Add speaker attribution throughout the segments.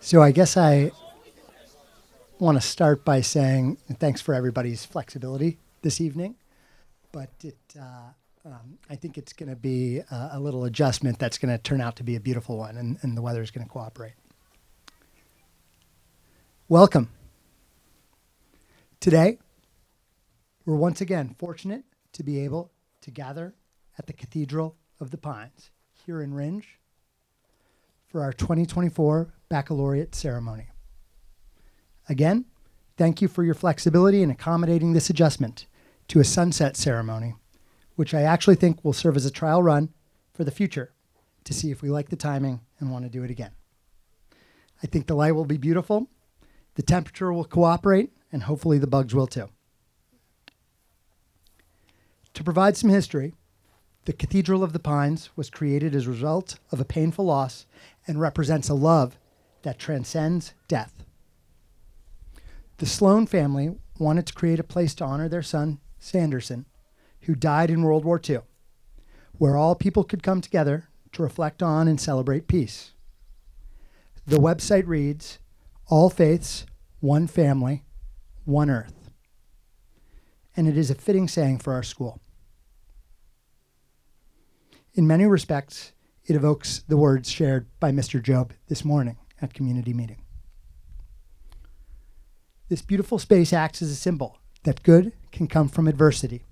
Speaker 1: So I guess I want to start by saying thanks for everybody's flexibility this evening, but I think it's going to be a little adjustment that's going to turn out to be a beautiful one, and the weather is going to cooperate. Welcome. Today, we're once again fortunate to be able to gather at the Cathedral of the Pines here in Rindge for our 2024 Baccalaureate ceremony. Again, thank you for your flexibility in accommodating this adjustment to a sunset ceremony, which I actually think will serve as a trial run for the future to see if we like the timing and want to do it again. I think the light will be beautiful, the temperature will cooperate, and hopefully the bugs will too. To provide some history, the Cathedral of the Pines was created as a result of a painful loss and represents a love that transcends death. The Sloan family wanted to create a place to honor their son, Sanderson, who died in World War II, where all people could come together to reflect on and celebrate peace. The website reads, "All faiths, one family, one earth." And it is a fitting saying for our school. In many respects, it evokes the words shared by Mr. Job this morning at community meeting. This beautiful space acts as a symbol that good can come from adversity,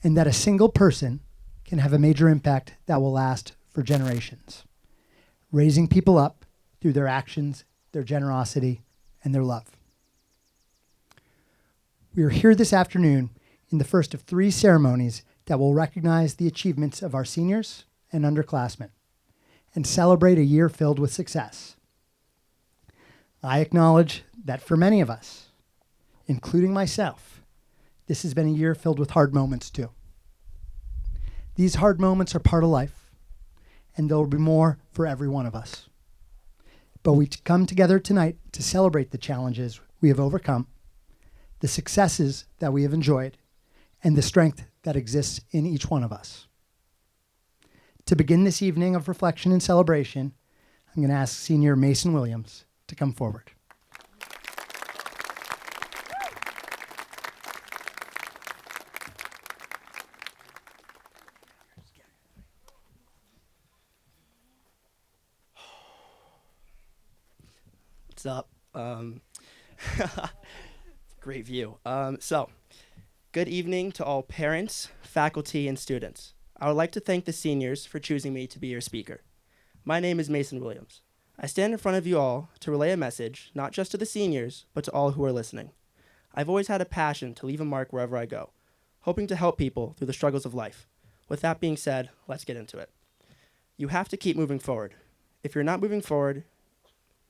Speaker 1: and that a single person can have a major impact that will last for generations, raising people up through their actions, their generosity, and their love. We are here this afternoon in the first of 3 ceremonies that will recognize the achievements of our seniors and underclassmen and celebrate a year filled with success. I acknowledge that for many of us, including myself, this has been a year filled with hard moments too. These hard moments are part of life, and there will be more for every one of us. But we come together tonight to celebrate the challenges we have overcome, the successes that we have enjoyed, and the strength that exists in each one of us. To begin this evening of reflection and celebration, I'm going to ask Senior Mason Williams to come forward.
Speaker 2: What's up? Great view. Good evening to all parents, faculty, and students. I would like to thank the seniors for choosing me to be your speaker. My name is Mason Williams. I stand in front of you all to relay a message, not just to the seniors, but to all who are listening. I've always had a passion to leave a mark wherever I go, hoping to help people through the struggles of life. With that being said, let's get into it. You have to keep moving forward. If you're not moving forward,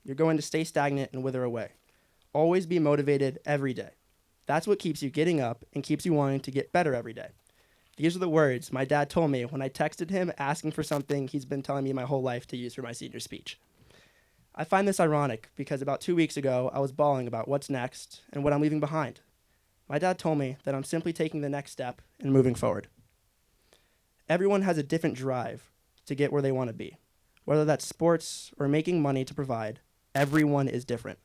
Speaker 2: you're going to stay stagnant and wither away. Always be motivated every day. That's what keeps you getting up and keeps you wanting to get better every day. These are the words my dad told me when I texted him asking for something he's been telling me my whole life to use for my senior speech. I find this ironic because about 2 weeks ago, I was bawling about what's next and what I'm leaving behind. My dad told me that I'm simply taking the next step and moving forward. Everyone has a different drive to get where they want to be. Whether that's sports or making money to provide, everyone is different.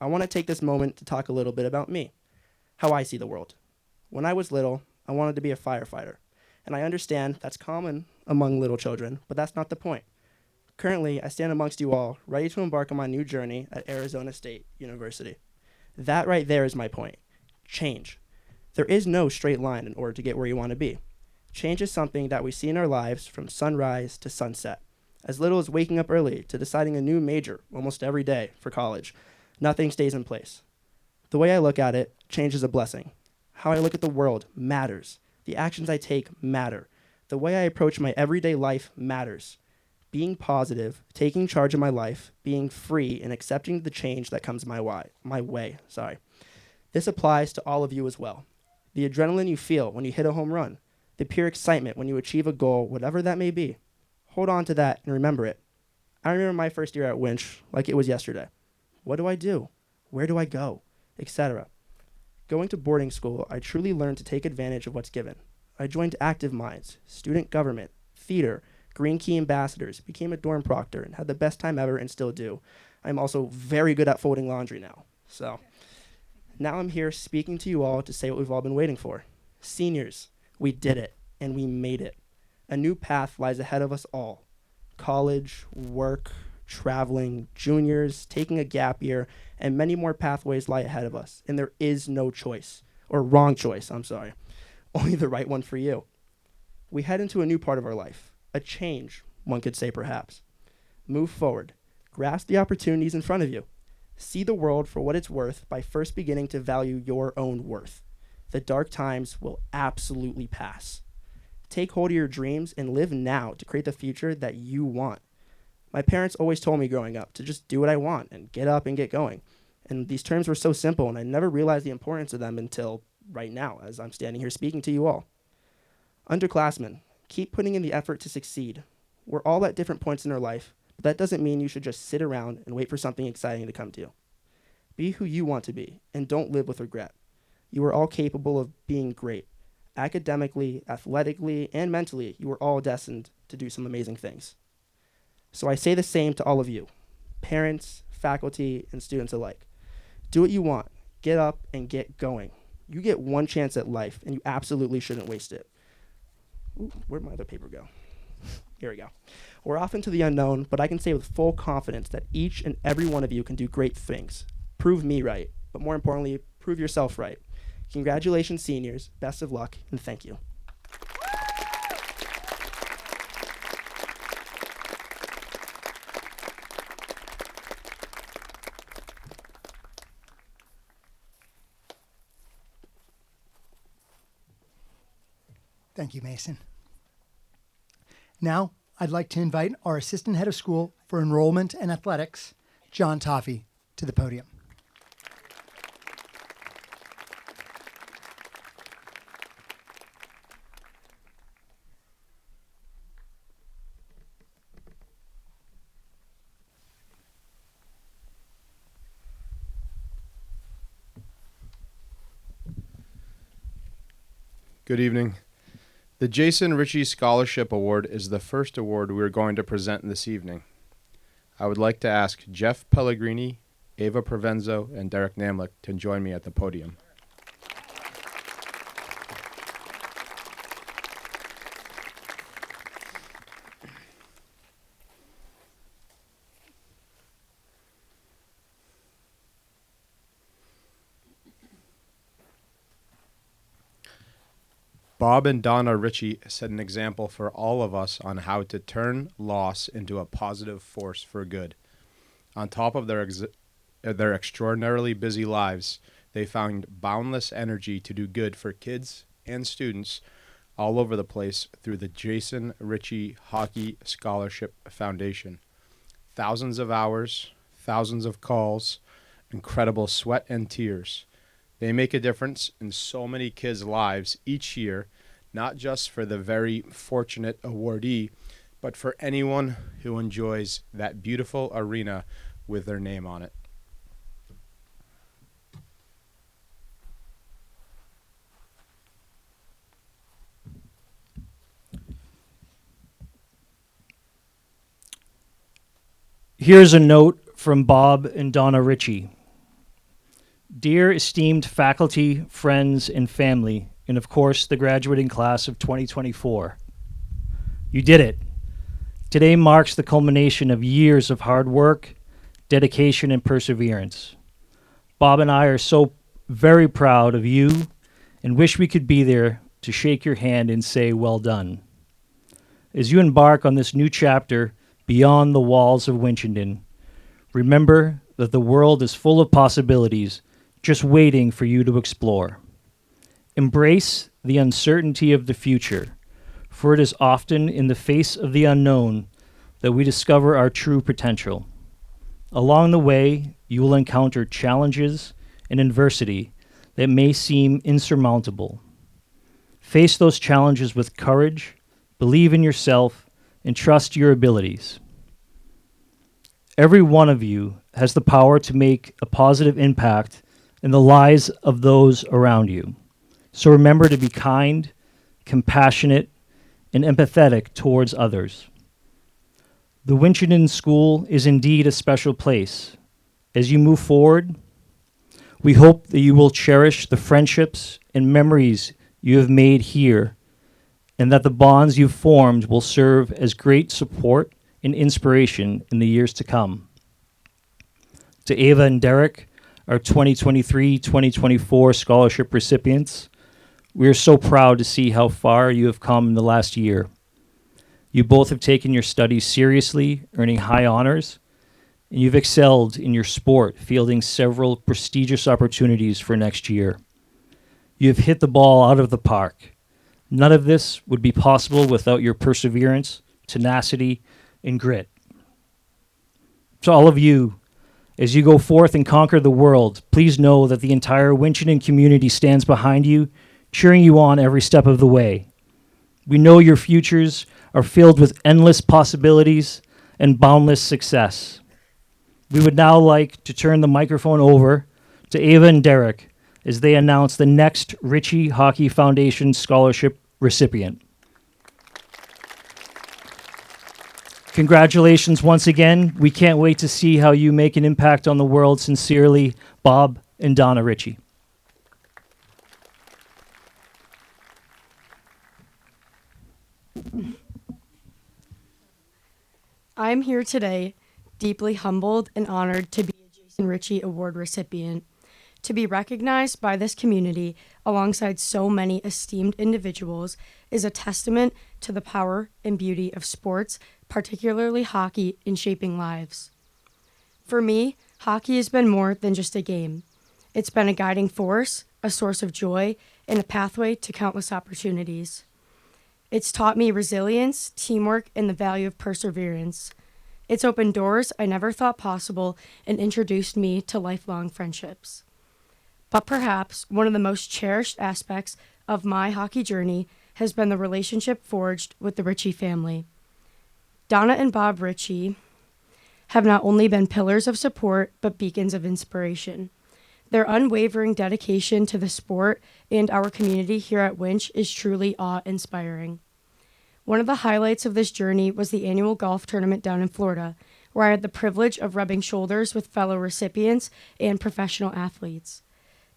Speaker 2: I want to take this moment to talk a little bit about me, how I see the world. When I was little, I wanted to be a firefighter, and I understand that's common among little children, but that's not the point. Currently, I stand amongst you all, ready to embark on my new journey at Arizona State University. That right there is my point. Change. There is no straight line in order to get where you want to be. Change is something that we see in our lives from sunrise to sunset. As little as waking up early to deciding a new major almost every day for college, nothing stays in place. The way I look at it, change is a blessing. How I look at the world matters. The actions I take matter. The way I approach my everyday life matters. Being positive, taking charge of my life, being free, and accepting the change that comes my way. This applies to all of you as well. The adrenaline you feel when you hit a home run, the pure excitement when you achieve a goal, whatever that may be. Hold on to that and remember it. I remember my first year at Winchendon like it was yesterday. What do I do? Where do I go? Etc. Going to boarding school, I truly learned to take advantage of what's given. I joined Active Minds, student government, theater, Green Key ambassadors, became a dorm proctor, and had the best time ever and still do. I'm also very good at folding laundry now. So now I'm here speaking to you all to say what we've all been waiting for. Seniors, we did it, and we made it. A new path lies ahead of us all. College, work, traveling, juniors, taking a gap year, and many more pathways lie ahead of us. And there is no choice, or wrong choice, I'm sorry. Only the right one for you. We head into a new part of our life. A change, one could say perhaps. Move forward. Grasp the opportunities in front of you. See the world for what it's worth by first beginning to value your own worth. The dark times will absolutely pass. Take hold of your dreams and live now to create the future that you want. My parents always told me growing up to just do what I want and get up and get going. And these terms were so simple, and I never realized the importance of them until right now, as I'm standing here speaking to you all. Underclassmen, keep putting in the effort to succeed. We're all at different points in our life, but that doesn't mean you should just sit around and wait for something exciting to come to you. Be who you want to be, and don't live with regret. You are all capable of being great. Academically, athletically, and mentally, you are all destined to do some amazing things. So I say the same to all of you, parents, faculty, and students alike. Do what you want. Get up and get going. You get one chance at life, and you absolutely shouldn't waste it. Ooh, where'd my other paper go? Here we go. We're off into the unknown, but I can say with full confidence that each and every one of you can do great things. Prove me right, but more importantly, prove yourself right. Congratulations, seniors. Best of luck, and thank you.
Speaker 1: Thank you, Mason. Now, I'd like to invite our Assistant Head of School for Enrollment and Athletics, John Toffey, to the podium.
Speaker 3: Good evening. The Jason Ritchie Scholarship Award is the first award we are going to present this evening. I would like to ask Jeff Pellegrini, Ava Provenzo, and Derek Namlick to join me at the podium. Bob and Donna Ritchie set an example for all of us on how to turn loss into a positive force for good. On top of their extraordinarily busy lives, they found boundless energy to do good for kids and students all over the place through the Jason Ritchie Hockey Scholarship Foundation. Thousands of hours, thousands of calls, incredible sweat and tears. They make a difference in so many kids' lives each year, not just for the very fortunate awardee, but for anyone who enjoys that beautiful arena with their name on it.
Speaker 4: Here's a note from Bob and Donna Ritchie. Dear esteemed faculty, friends, and family, and of course the graduating class of 2024, you did it. Today marks the culmination of years of hard work, dedication, and perseverance. Bob and I are so very proud of you and wish we could be there to shake your hand and say, well done. As you embark on this new chapter beyond the walls of Winchendon, remember that the world is full of possibilities just waiting for you to explore. Embrace the uncertainty of the future, for it is often in the face of the unknown that we discover our true potential. Along the way, you will encounter challenges and adversity that may seem insurmountable. Face those challenges with courage, believe in yourself, and trust your abilities. Every one of you has the power to make a positive impact in the lives of those around you. So remember to be kind, compassionate, and empathetic towards others. The Winchendon School is indeed a special place. As you move forward, we hope that you will cherish the friendships and memories you have made here, and that the bonds you've formed will serve as great support and inspiration in the years to come. To Ava and Derek, our 2023-2024 scholarship recipients, we are so proud to see how far you have come in the last year. You both have taken your studies seriously, earning high honors, and you've excelled in your sport, fielding several prestigious opportunities for next year. You have hit the ball out of the park. None of this would be possible without your perseverance, tenacity, and grit. To all of you, as you go forth and conquer the world, please know that the entire Winchendon community stands behind you, cheering you on every step of the way. We know your futures are filled with endless possibilities and boundless success. We would now like to turn the microphone over to Ava and Derek as they announce the next Ritchie Hockey Foundation Scholarship recipient. Congratulations once again. We can't wait to see how you make an impact on the world. Sincerely, Bob and Donna Ritchie.
Speaker 5: I'm here today, deeply humbled and honored to be a Jason Ritchie Award recipient. To be recognized by this community alongside so many esteemed individuals is a testament to the power and beauty of sports, particularly hockey, in shaping lives. For me, hockey has been more than just a game. It's been a guiding force, a source of joy, and a pathway to countless opportunities. It's taught me resilience, teamwork, and the value of perseverance. It's opened doors I never thought possible and introduced me to lifelong friendships. But perhaps one of the most cherished aspects of my hockey journey has been the relationship forged with the Ritchie family. Donna and Bob Ritchie have not only been pillars of support, but beacons of inspiration. Their unwavering dedication to the sport and our community here at Winch is truly awe-inspiring. One of the highlights of this journey was the annual golf tournament down in Florida, where I had the privilege of rubbing shoulders with fellow recipients and professional athletes.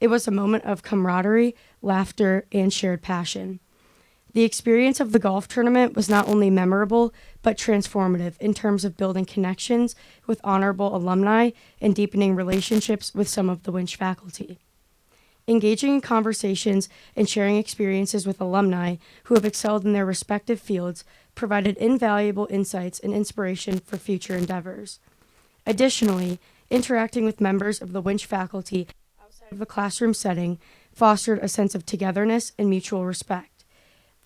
Speaker 5: It was a moment of camaraderie, laughter, and shared passion. The experience of the golf tournament was not only memorable, but transformative in terms of building connections with honorable alumni and deepening relationships with some of the Winch faculty. Engaging in conversations and sharing experiences with alumni who have excelled in their respective fields provided invaluable insights and inspiration for future endeavors. Additionally, interacting with members of the Winch faculty outside of the classroom setting fostered a sense of togetherness and mutual respect.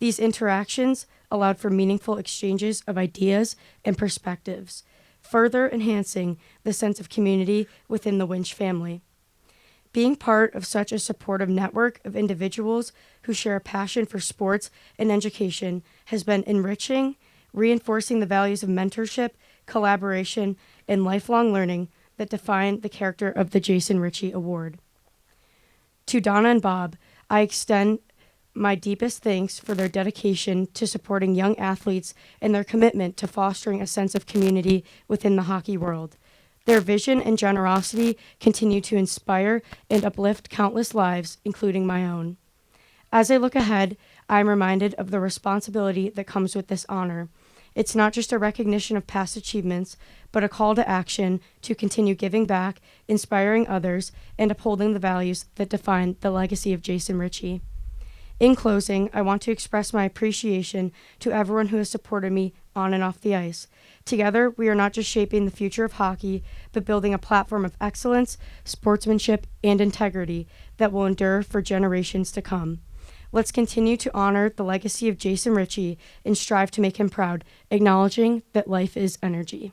Speaker 5: These interactions allowed for meaningful exchanges of ideas and perspectives, further enhancing the sense of community within the Winch family. Being part of such a supportive network of individuals who share a passion for sports and education has been enriching, reinforcing the values of mentorship, collaboration, and lifelong learning that define the character of the Jason Ritchie Award. To Donna and Bob, I extend my deepest thanks for their dedication to supporting young athletes and their commitment to fostering a sense of community within the hockey world. Their vision and generosity continue to inspire and uplift countless lives, including my own. As I look ahead, I'm reminded of the responsibility that comes with this honor. It's not just a recognition of past achievements, but a call to action to continue giving back, inspiring others, and upholding the values that define the legacy of Jason Ritchie. In closing, I want to express my appreciation to everyone who has supported me on and off the ice. Together, we are not just shaping the future of hockey, but building a platform of excellence, sportsmanship, and integrity that will endure for generations to come. Let's continue to honor the legacy of Jason Ritchie and strive to make him proud, acknowledging that life is energy.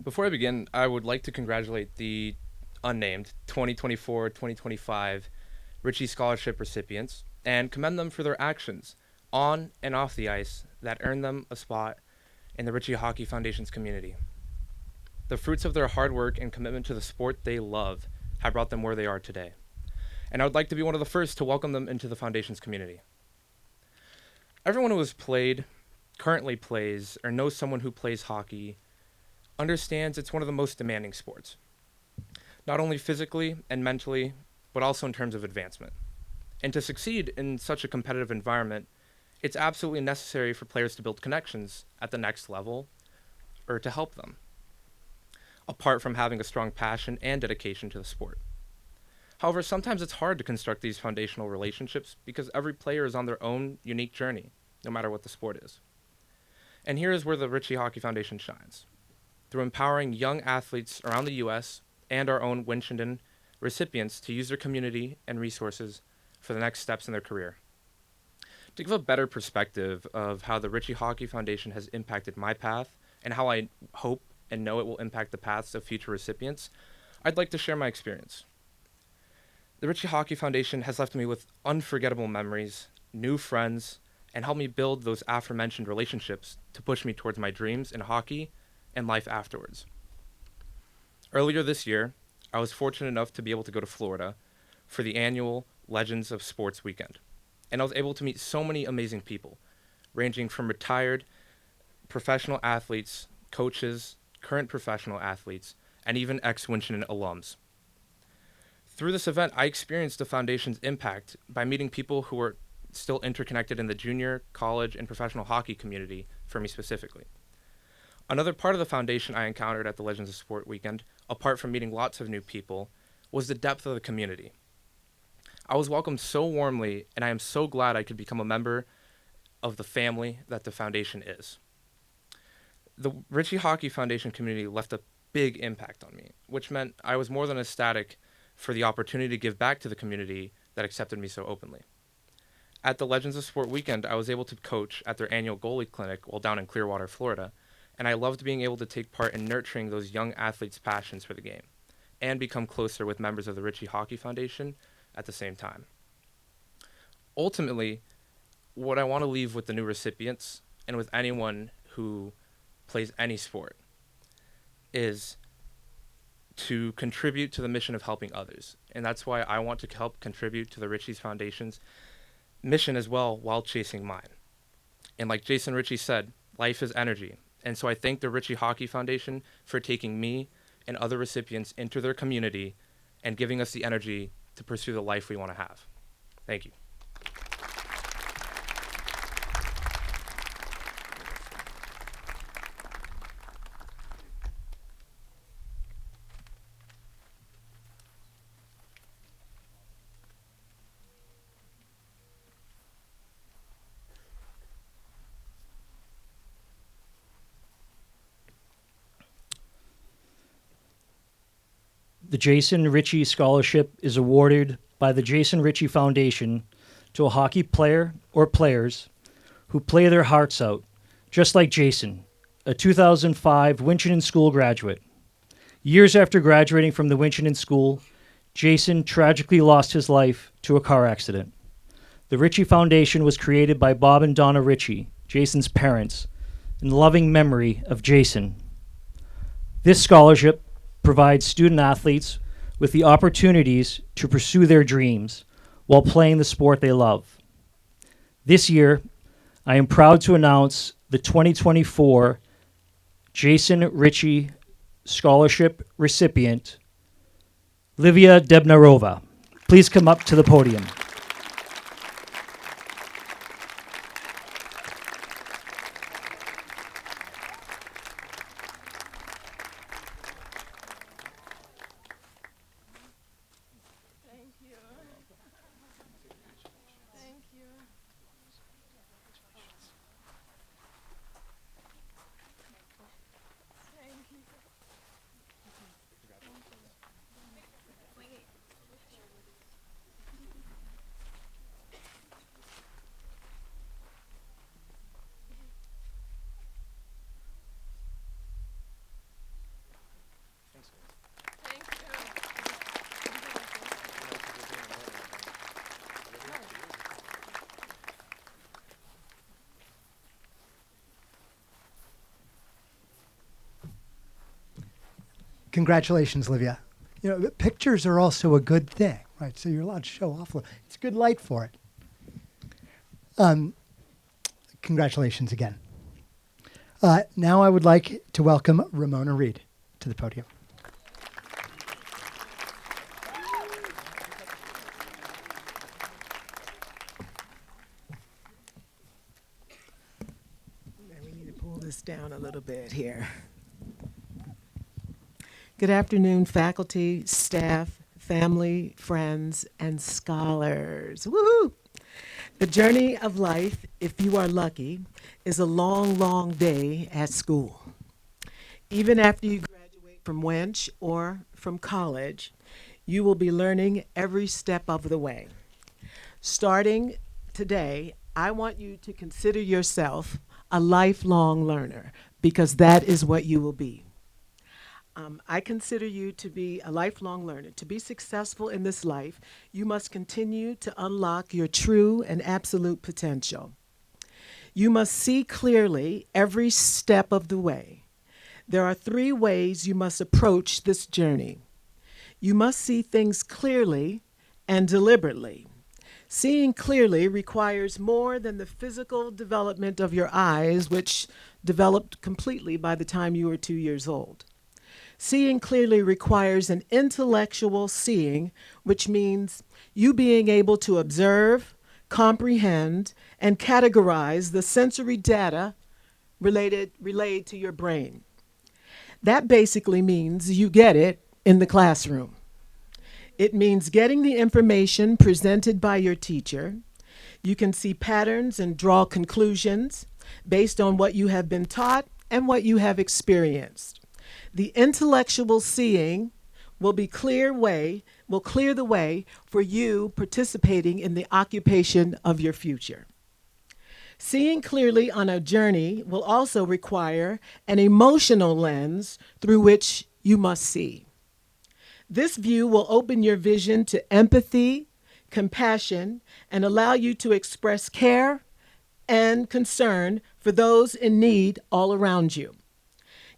Speaker 6: Before I begin, I would like to congratulate the unnamed 2024-2025 Ritchie Scholarship recipients and commend them for their actions on and off the ice that earned them a spot in the Ritchie Hockey Foundation's community. The fruits of their hard work and commitment to the sport they love have brought them where they are today. And I would like to be one of the first to welcome them into the Foundation's community. Everyone who has played, currently plays, or knows someone who plays hockey understands it's one of the most demanding sports, not only physically and mentally, but also in terms of advancement. And to succeed in such a competitive environment, it's absolutely necessary for players to build connections at the next level or to help them, apart from having a strong passion and dedication to the sport. However, sometimes it's hard to construct these foundational relationships because every player is on their own unique journey, no matter what the sport is. And here is where the Ritchie Hockey Foundation shines, through empowering young athletes around the U.S. and our own Winchendon recipients to use their community and resources for the next steps in their career. To give a better perspective of how the Ritchie Hockey Foundation has impacted my path and how I hope and know it will impact the paths of future recipients, I'd like to share my experience. The Ritchie Hockey Foundation has left me with unforgettable memories, new friends, and helped me build those aforementioned relationships to push me towards my dreams in hockey and life afterwards. Earlier this year, I was fortunate enough to be able to go to Florida for the annual Legends of Sports weekend, and I was able to meet so many amazing people, ranging from retired professional athletes, coaches, current professional athletes, and even ex-Winchendon alums. Through this event, I experienced the Foundation's impact by meeting people who were still interconnected in the junior, college, and professional hockey community, for me specifically. Another part of the Foundation I encountered at the Legends of Sport weekend, apart from meeting lots of new people, was the depth of the community. I was welcomed so warmly, and I am so glad I could become a member of the family that the Foundation is. The Ritchie Hockey Foundation community left a big impact on me, which meant I was more than ecstatic for the opportunity to give back to the community that accepted me so openly. At the Legends of Sport weekend, I was able to coach at their annual goalie clinic while down in Clearwater, Florida, and I loved being able to take part in nurturing those young athletes' passions for the game and become closer with members of the Ritchie Hockey Foundation at the same time. Ultimately, what I want to leave with the new recipients and with anyone who plays any sport is to contribute to the mission of helping others. And that's why I want to help contribute to the Ritchie Foundation's mission as well while chasing mine. And like Jason Ritchie said, life is energy. And so I thank the Ritchie Hockey Foundation for taking me and other recipients into their community and giving us the energy to pursue the life we want to have. Thank you.
Speaker 4: The Jason Ritchie Scholarship is awarded by the Jason Ritchie Foundation to a hockey player or players who play their hearts out, just like Jason, a 2005 Winchendon School graduate. Years after graduating from the Winchendon School, Jason tragically lost his life to a car accident. The Ritchie Foundation was created by Bob and Donna Ritchie, Jason's parents, in loving memory of Jason. This scholarship provides student athletes with the opportunities to pursue their dreams while playing the sport they love. This year, I am proud to announce the 2024 Jason Ritchie Scholarship recipient, Livia Debnarova. Please come up to the podium.
Speaker 1: Congratulations, Livia. Pictures are also a good thing, right? So you're allowed to show off. It's good light for it. Congratulations again. Now I would like to welcome Ramona Reed to the podium.
Speaker 7: We need to pull this down a little bit here. Good afternoon, faculty, staff, family, friends, and scholars. Woohoo! The journey of life, if you are lucky, is a long, long day at school. Even after you graduate from Winchendon or from college, you will be learning every step of the way. Starting today, I want you to consider yourself a lifelong learner, because that is what you will be. I consider you to be a lifelong learner. To be successful in this life, you must continue to unlock your true and absolute potential. You must see clearly every step of the way. There are 3 ways you must approach this journey. You must see things clearly and deliberately. Seeing clearly requires more than the physical development of your eyes, which developed completely by the time you were 2 years old. Seeing clearly requires an intellectual seeing, which means you being able to observe, comprehend, and categorize the sensory data relayed to your brain. That basically means you get it in the classroom. It means getting the information presented by your teacher. You can see patterns and draw conclusions based on what you have been taught and what you have experienced. The intellectual seeing will clear the way for you participating in the occupation of your future. Seeing clearly on a journey will also require an emotional lens through which you must see. This view will open your vision to empathy, compassion, and allow you to express care and concern for those in need all around you.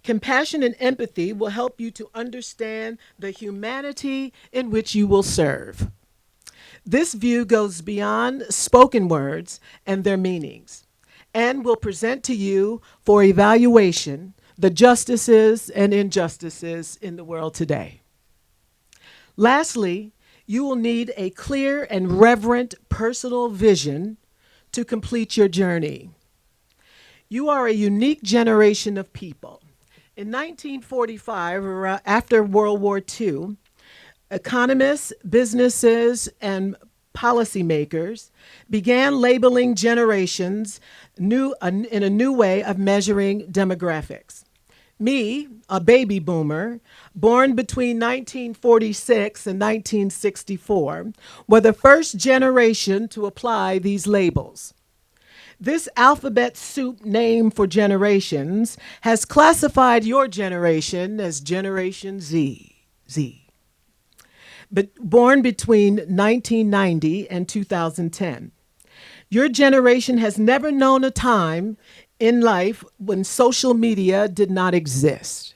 Speaker 7: Compassion and empathy will help you to understand the humanity in which you will serve. This view goes beyond spoken words and their meanings, and will present to you for evaluation the justices and injustices in the world today. Lastly, you will need a clear and reverent personal vision to complete your journey. You are a unique generation of people. In 1945, after World War II, economists, businesses, and policymakers began labeling generations in a new way of measuring demographics. Me, a baby boomer, born between 1946 and 1964, were the first generation to apply these labels. This alphabet soup name for generations has classified your generation as Generation Z. But born between 1990 and 2010. Your generation has never known a time in life when social media did not exist.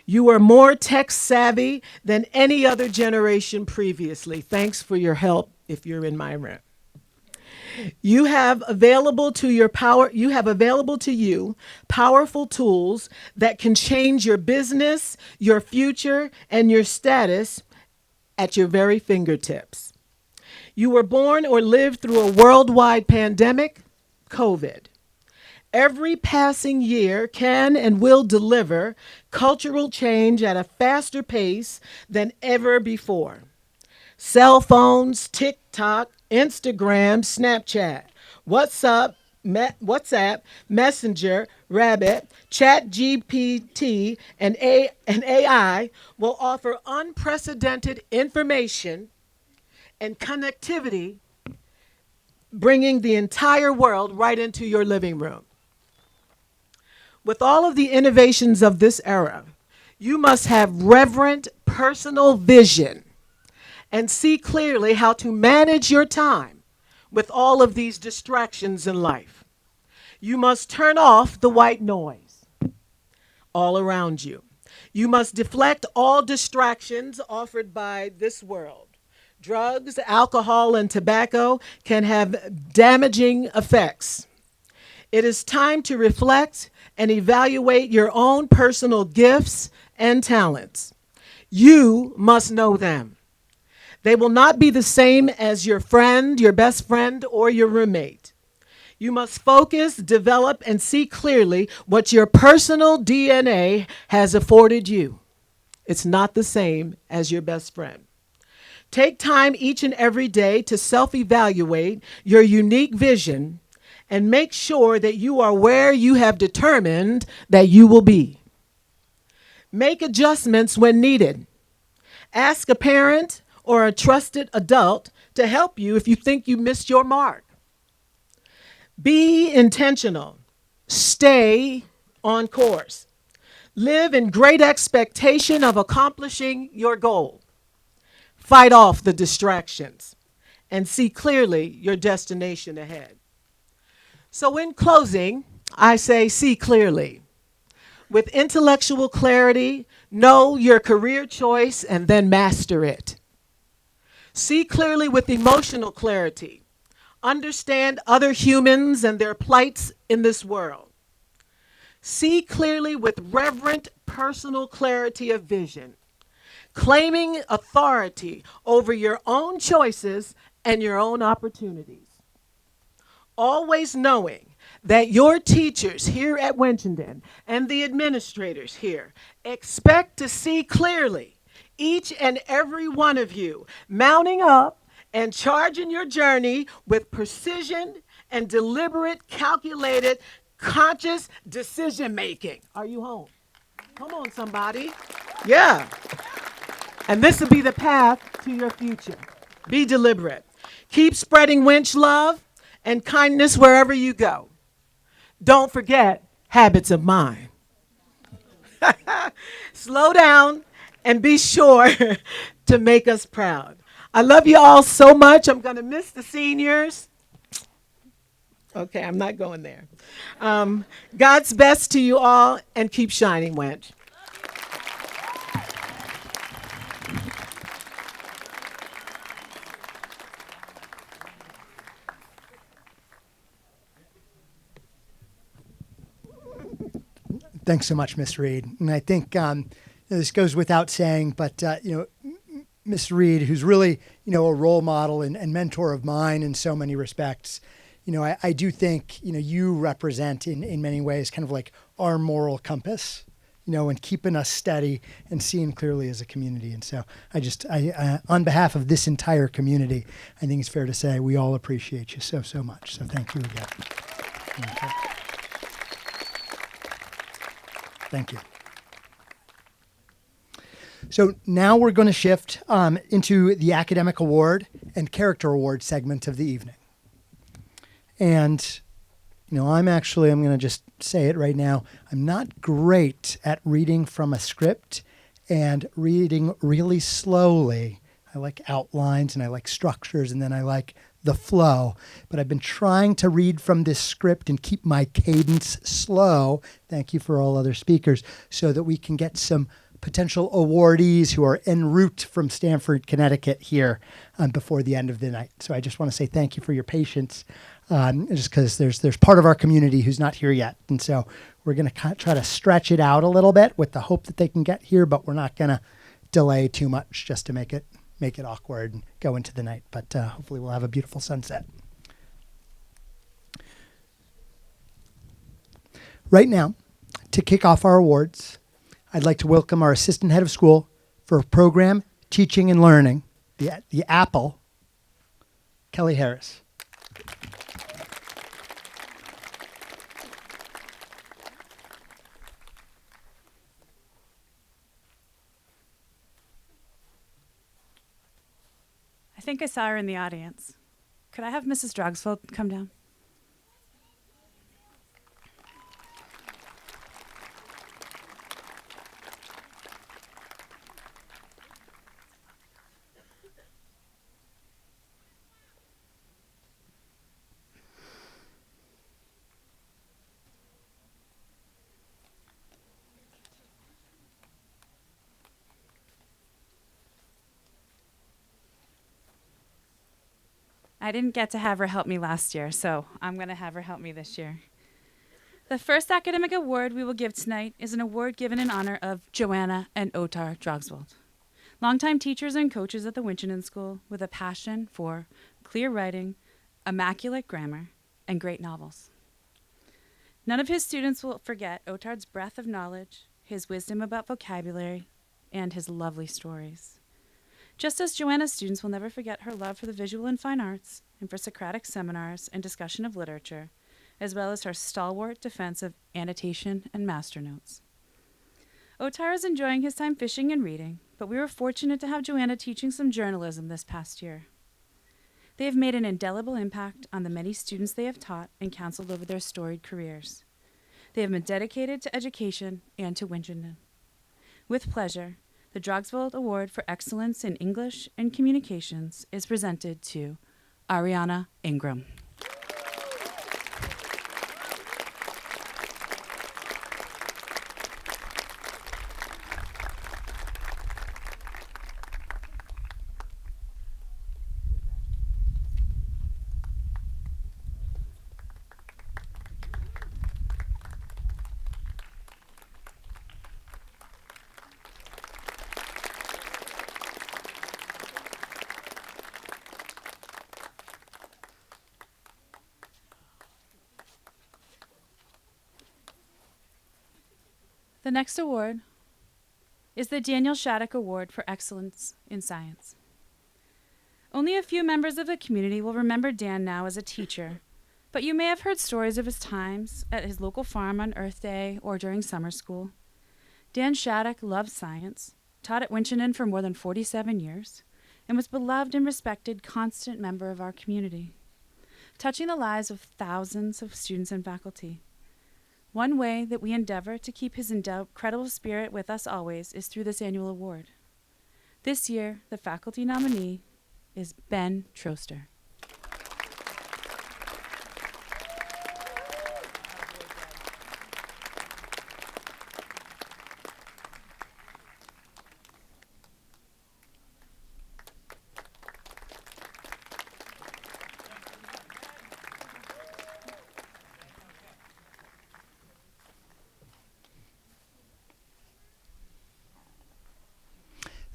Speaker 7: You are more tech savvy than any other generation previously. Thanks for your help if you're in my room. You have available to you powerful tools that can change your business, your future, and your status at your very fingertips. You were born or lived through a worldwide pandemic, COVID. Every passing year can and will deliver cultural change at a faster pace than ever before. Cell phones, TikTok, Instagram, Snapchat, WhatsApp, Messenger, Rabbit, ChatGPT, and AI will offer unprecedented information and connectivity, bringing the entire world right into your living room. With all of the innovations of this era, you must have reverent personal vision and see clearly how to manage your time with all of these distractions in life. You must turn off the white noise all around you. You must deflect all distractions offered by this world. Drugs, alcohol, and tobacco can have damaging effects. It is time to reflect and evaluate your own personal gifts and talents. You must know them. They will not be the same as your friend, your best friend, or your roommate. You must focus, develop, and see clearly what your personal DNA has afforded you. It's not the same as your best friend. Take time each and every day to self-evaluate your unique vision and make sure that you are where you have determined that you will be. Make adjustments when needed. Ask a parent or a trusted adult to help you if you think you missed your mark. Be intentional. Stay on course. Live in great expectation of accomplishing your goal. Fight off the distractions and see clearly your destination ahead. So in closing, I say see clearly. With intellectual clarity, know your career choice and then master it. See clearly with emotional clarity. Understand other humans and their plights in this world. See clearly with reverent personal clarity of vision, claiming authority over your own choices and your own opportunities. Always knowing that your teachers here at Winchendon and the administrators here expect to see clearly each and every one of you mounting up and charging your journey with precision and deliberate, calculated, conscious decision making. Are you home? Come on, somebody. Yeah. And this will be the path to your future. Be deliberate. Keep spreading winch love and kindness wherever you go. Don't forget habits of mind. Slow down and be sure to make us proud. I love you all so much. I'm going to miss the seniors. Okay, I'm not going there. God's best to you all, and keep shining, Wench.
Speaker 1: Thanks so much, Miss Reed. And I think this goes without saying, but Miss Reed, who's really a role model and mentor of mine in so many respects. I do think you represent in many ways kind of like our moral compass, and keeping us steady and seeing clearly as a community. And so I on behalf of this entire community, I think it's fair to say we all appreciate you so much. So thank you again. Okay. Thank you. So now we're going to shift into the academic award and character award segment of the evening. And, I'm going to just say it right now. I'm not great at reading from a script and reading really slowly. I like outlines and I like structures and then I like the flow. But I've been trying to read from this script and keep my cadence slow. Thank you for all other speakers, so that we can get some potential awardees who are en route from Stamford, Connecticut here before the end of the night. So I just want to say thank you for your patience, just because there's part of our community who's not here yet. And so we're going to try to stretch it out a little bit with the hope that they can get here, but we're not going to delay too much just to make it awkward and go into the night. But hopefully we'll have a beautiful sunset. Right now, to kick off our awards, I'd like to welcome our assistant head of school for program, teaching, and learning, the Apple, Kelly Harris.
Speaker 8: I think I saw her in the audience. Could I have Mrs. Dragsfeld come down? I didn't get to have her help me last year, so I'm going to have her help me this year. The first academic award we will give tonight is an award given in honor of Joanna and Otar Drogsvold, longtime teachers and coaches at the Winchendon School with a passion for clear writing, immaculate grammar, and great novels. None of his students will forget Otar's breadth of knowledge, his wisdom about vocabulary, and his lovely stories. Just as Joanna's students will never forget her love for the visual and fine arts and for Socratic seminars and discussion of literature, as well as her stalwart defense of annotation and master notes. Otar is enjoying his time fishing and reading, but we were fortunate to have Joanna teaching some journalism this past year. They have made an indelible impact on the many students they have taught and counseled over their storied careers. They have been dedicated to education and to Winchendon. With pleasure, the Drogsvold Award for Excellence in English and Communications is presented to Ariana Ingram. The next award is the Daniel Shattuck Award for Excellence in Science. Only a few members of the community will remember Dan now as a teacher, but you may have heard stories of his times at his local farm on Earth Day or during summer school. Dan Shattuck loved science, taught at Winchendon for more than 47 years, and was beloved and respected constant member of our community, touching the lives of thousands of students and faculty. One way that we endeavor to keep his incredible spirit with us always is through this annual award. This year, the faculty nominee is Ben Troster.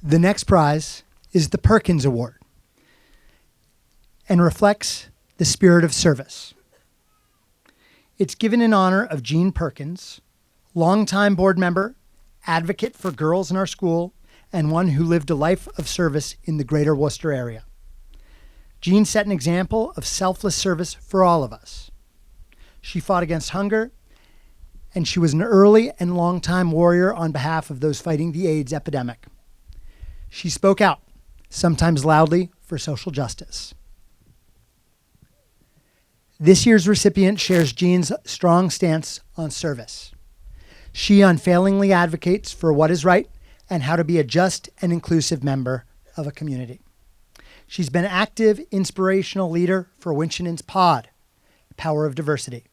Speaker 1: The next prize is the Perkins Award and reflects the spirit of service. It's given in honor of Jean Perkins, longtime board member, advocate for girls in our school, and one who lived a life of service in the greater Worcester area. Jean set an example of selfless service for all of us. She fought against hunger, and she was an early and longtime warrior on behalf of those fighting the AIDS epidemic. She spoke out, sometimes loudly, for social justice. This year's recipient shares Jean's strong stance on service. She unfailingly advocates for what is right and how to be a just and inclusive member of a community. She's been an active, inspirational leader for Winchendon's POD, Power of Diversity,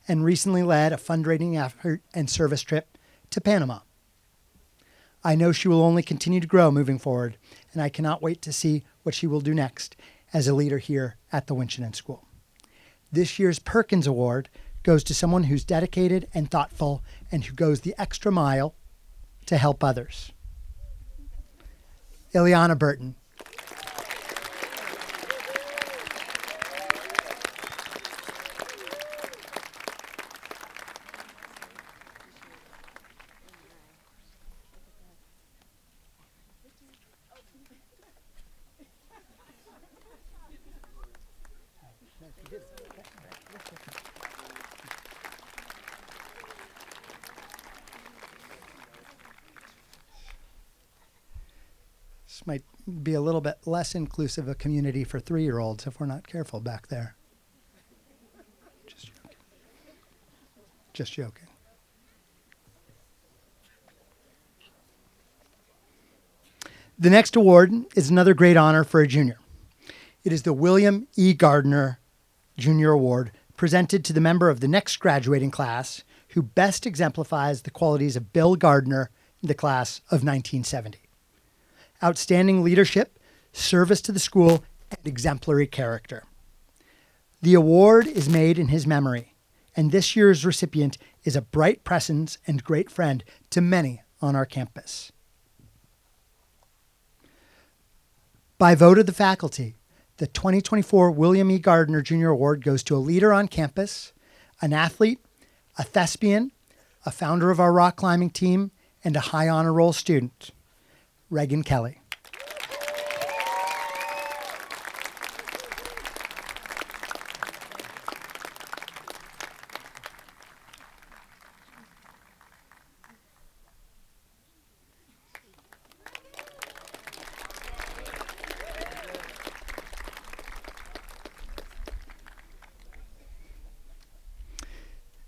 Speaker 1: and recently led a fundraising effort and service trip to Panama. I know she will only continue to grow moving forward, and I cannot wait to see what she will do next as a leader here at the Winchendon School. This year's Perkins Award goes to someone who's dedicated and thoughtful and who goes the extra mile to help others. Ileana Burton. This might be a little bit less inclusive a community for 3-year-olds if we're not careful back there. Just joking. Just joking. The next award is another great honor for a junior. It is the William E. Gardner Junior Award, presented to the member of the next graduating class who best exemplifies the qualities of Bill Gardner in the class of 1970. Outstanding leadership, service to the school, and exemplary character. The award is made in his memory, and this year's recipient is a bright presence and great friend to many on our campus. By vote of the faculty, the 2024 William E. Gardner Jr. Award goes to a leader on campus, an athlete, a thespian, a founder of our rock climbing team, and a high honor roll student, Reagan Kelly.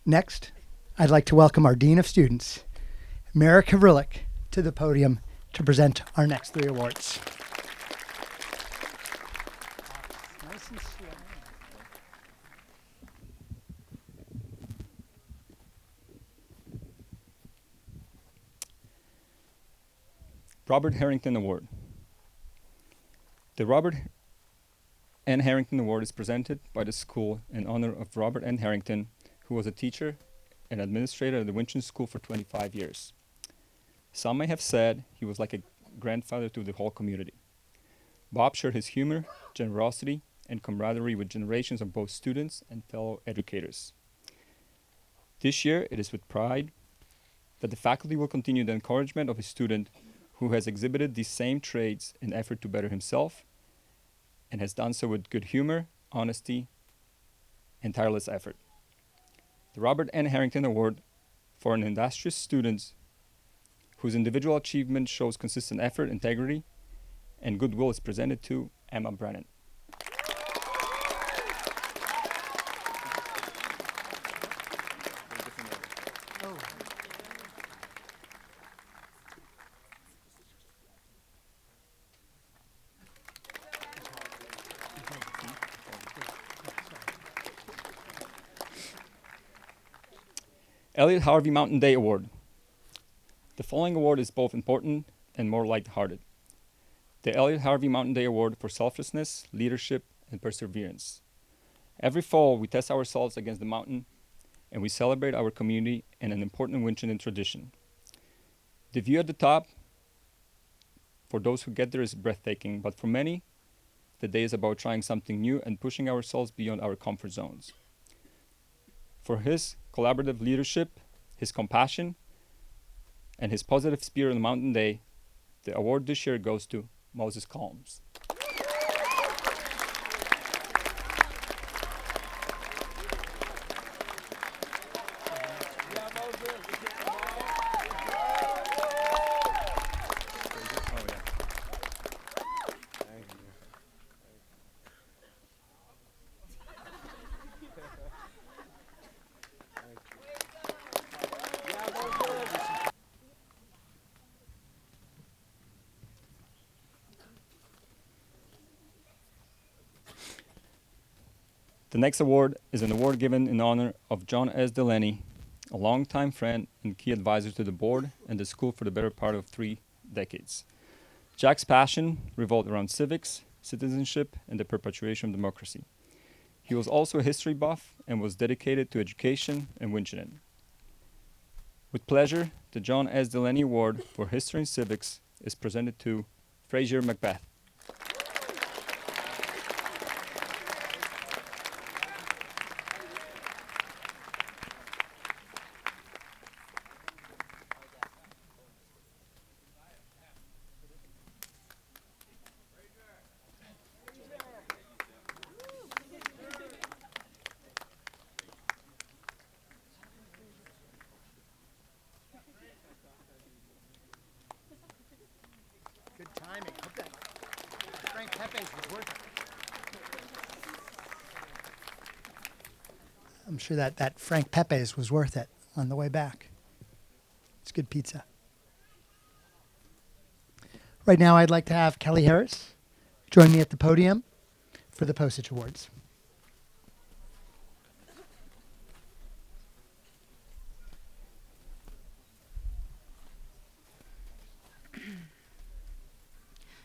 Speaker 1: Next, I'd like to welcome our Dean of Students, Mara Kavrilik, to the podium to present our next three awards.
Speaker 9: Robert Harrington Award. The Robert N. Harrington Award is presented by the school in honor of Robert N. Harrington, who was a teacher and administrator at the Winchendon School for 25 years. Some may have said he was like a grandfather to the whole community. Bob shared his humor, generosity, and camaraderie with generations of both students and fellow educators. This year, it is with pride that the faculty will continue the encouragement of a student who has exhibited these same traits in effort to better himself and has done so with good humor, honesty, and tireless effort. The Robert N. Harrington Award for an industrious student whose individual achievement shows consistent effort, integrity, and goodwill is presented to Emma Brennan. Elliot Harvey Mountain Day Award. The following award is both important and more light-hearted. The Elliot Harvey Mountain Day Award for selflessness, leadership, and perseverance. Every fall, we test ourselves against the mountain, and we celebrate our community and an important Winchendon tradition. The view at the top, for those who get there, is breathtaking, but for many, the day is about trying something new and pushing ourselves beyond our comfort zones. For his collaborative leadership, his compassion, and his positive spirit on Mountain Day, the award this year goes to Moses Colmes. The next award is an award given in honor of John S. Delaney, a longtime friend and key advisor to the board and the school for the better part of 3 decades. Jack's passion revolved around civics, citizenship, and the perpetuation of democracy. He was also a history buff and was dedicated to education and Winchendon. With pleasure, the John S. Delaney Award for History and Civics is presented to Frazier Macbeth.
Speaker 1: Good timing. Hope that Frank Pepe's was worth it. I'm sure that Frank Pepe's was worth it on the way back. It's good pizza. Right now, I'd like to have Kelly Harris join me at the podium for the Postage Awards.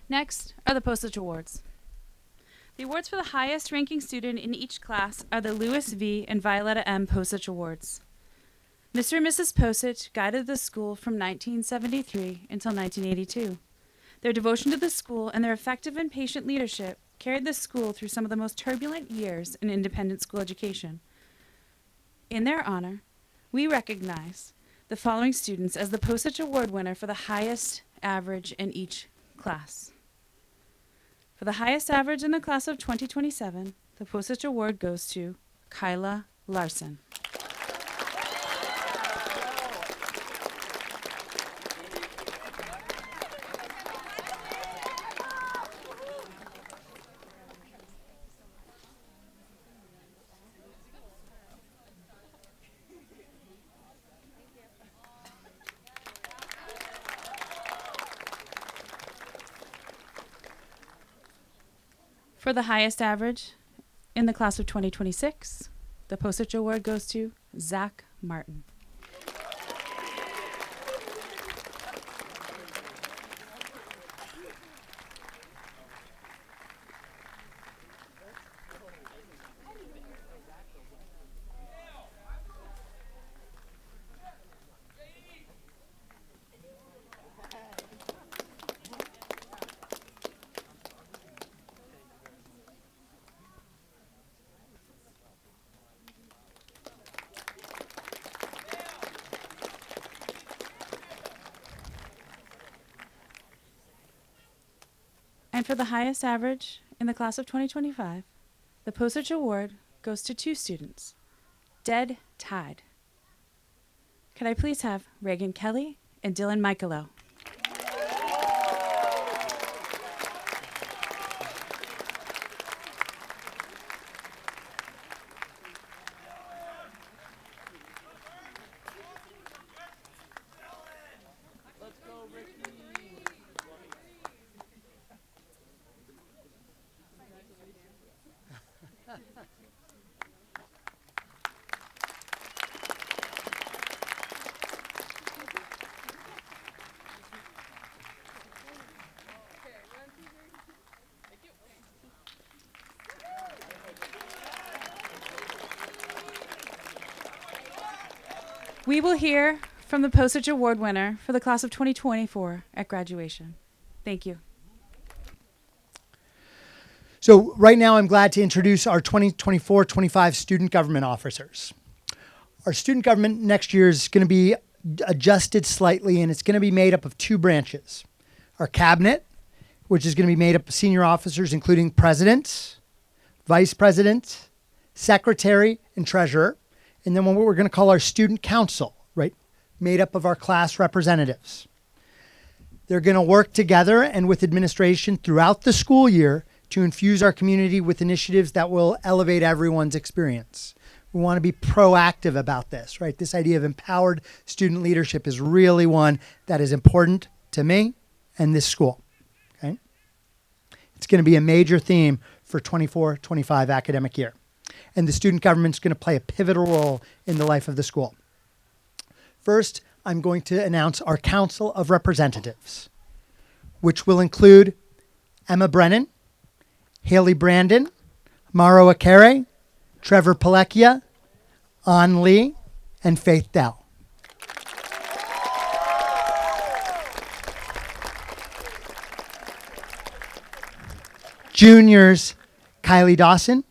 Speaker 8: Next are the Postage Awards. The awards for the highest ranking student in each class are the Lewis V. and Violetta M. Posich Awards. Mr. and Mrs. Posich guided the school from 1973 until 1982. Their devotion to the school and their effective and patient leadership carried the school through some of the most turbulent years in independent school education. In their honor, we recognize the following students as the Posich Award winner for the highest average in each class. For the highest average in the class of 2027, the Posich Award goes to Kyla Larson. For the highest average in the class of 2026, the Posich Award goes to Zach Martin. And for the highest average in the class of 2025, the Posich Award goes to two students, Dead Tide. Could I please have Reagan Kelly and Dylan Michaelo? We will hear from the Posich Award winner for the class of 2024 at graduation. Thank you.
Speaker 1: So right now I'm glad to introduce our 2024-25 student government officers. Our student government next year is going to be adjusted slightly, and it's going to be made up of two branches. Our cabinet, which is going to be made up of senior officers, including president, vice president, secretary, and treasurer. And then what we're going to call our student council, right? Made up of our class representatives. They're going to work together and with administration throughout the school year to infuse our community with initiatives that will elevate everyone's experience. We want to be proactive about this, right? This idea of empowered student leadership is really one that is important to me and this school, okay? It's going to be a major theme for 24-25 academic year. And the student government's going to play a pivotal role in the life of the school. First, I'm going to announce our Council of Representatives, which will include Emma Brennan, Haley Brandon, Maro Akere, Trevor Palekia, An Lee, and Faith Dell. Juniors, Kylie Dawson,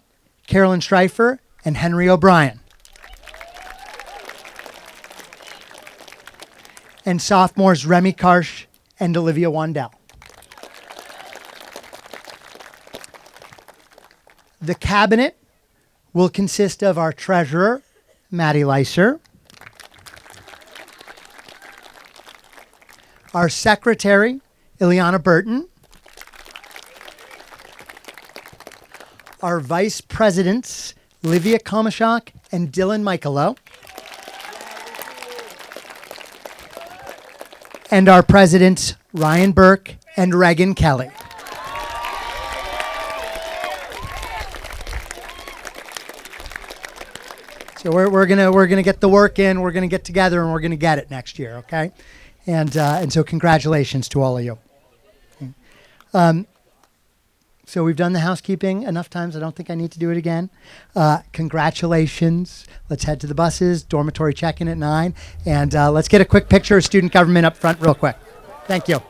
Speaker 1: Carolyn Streifer, and Henry O'Brien. And sophomores Remy Karsh and Olivia Wandell. The cabinet will consist of our treasurer, Maddie Leiser, our secretary, Ileana Burton, our vice presidents, Livia Komashak and Dylan Michaelo, and our presidents, Ryan Burke and Reagan Kelly. So we're gonna get the work in. We're gonna get together and we're gonna get it next year, okay? And so congratulations to all of you. So we've done the housekeeping enough times. I don't think I need to do it again. Congratulations. Let's head to the buses, dormitory check-in at 9. And let's get a quick picture of student government up front real quick. Thank you.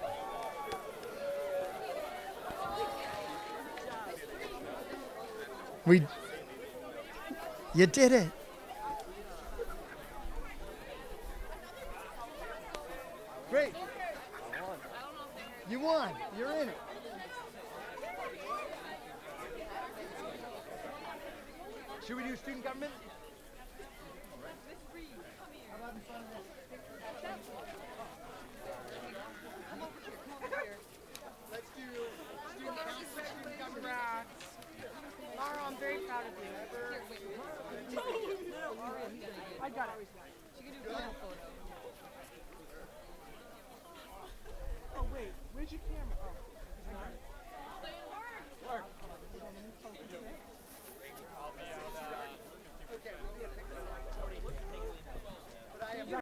Speaker 1: You did it. Great. You won. You're in it. Should we do student government? Let's do student government.
Speaker 5: Laura, I'm very proud of you.
Speaker 1: I got it.